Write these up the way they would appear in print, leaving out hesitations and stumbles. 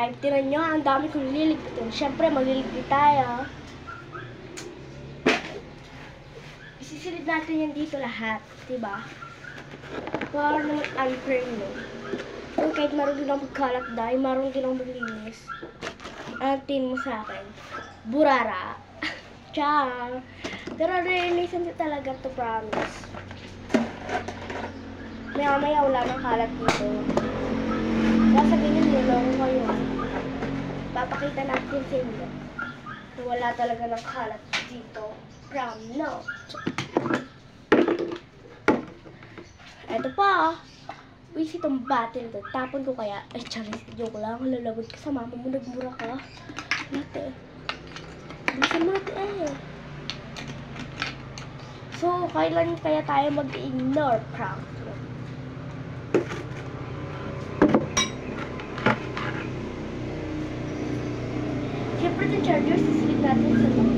subscribe. Tinan nyo, ang dami kong liligpitin. Siyempre, magliligpit tayo. Isisilid natin yan dito lahat, diba? Para naman unfair no. Kung kahit marunong din ako magkalat dahil, marunong din ako maglinis. Ang tingin mo sa akin? Burara. Ciao. Pero releasean ko talaga to, promise. Maya-maya wala nang kalat dito. Kaya sabihin nyo, niloko kayo. Papakita natin sa inyo na wala talaga ng kalat dito. No. Eto pa. Wish itong battle to. Tapon ko kaya. Ay, charis. Joke lang. Lalagod ka sa mama mo. Nagmura ka. Nate. Bilisan mo natin eh. So, kailan kaya tayo mag-ignore prank? Siyempre, yung charger, sisilip natin sa loob.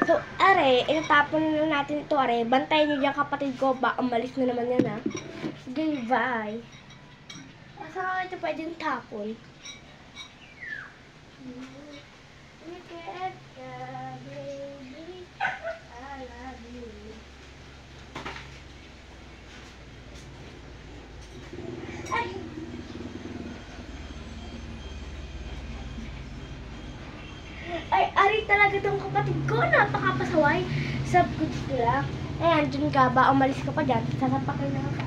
So, are, itatapon na natin ito, are. Bantayan niyo dyan, kapatid ko. Baka umalis na naman yan, ha. Sige, bye. Saan ito pwedeng tapon? Ay, ari talaga tong kapatid ko. Napakapasaway. Sab good sila. Ayan, dyan ka ba? Umalis ka pa dyan. Sasapakay na ka.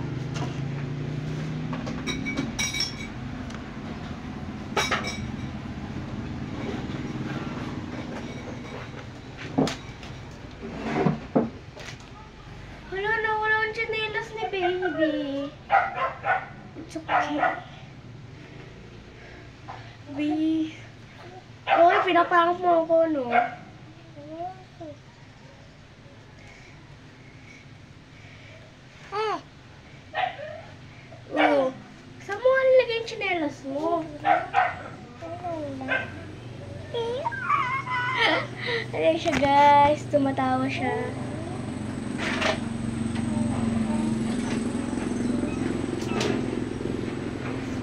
Wala na, wala ang chinelas ni baby. It's okay. Baby. Uy, pinaprank mo ako, no? Oh, saan mo nilagay yung tsinelas mo? Ayan siya, guys. Tumatawa siya.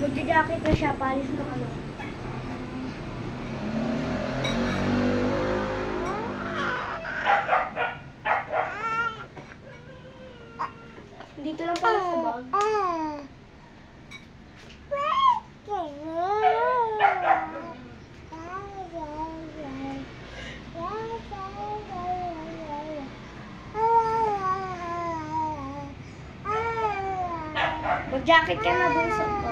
Magja-jacket na siya. Palis na ano. Dito lang pala sa bag. Mag-jacket ka na dun sa ko.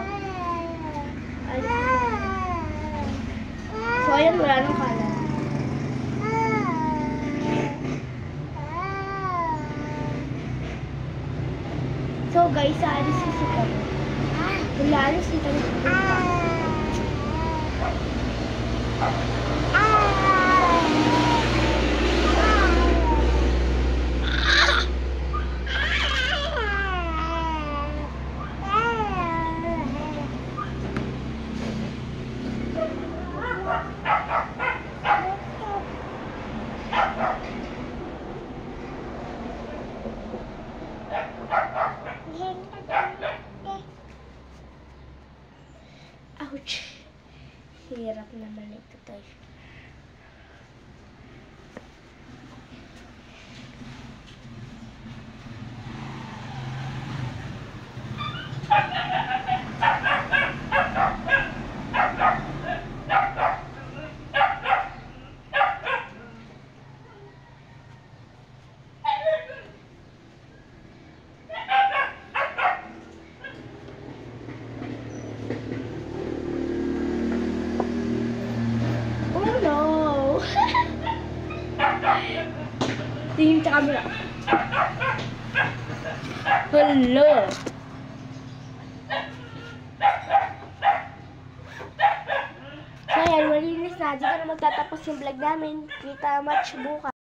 So, ayan, wala nang kalat. So guys, alis si kami. Wala alis si kami. Ouch! Hirap naman ito tayo. Tingin sa camera. Hello. So, ayan, malinis na. Dito na magtatapos yung vlog namin. Kita much bukas.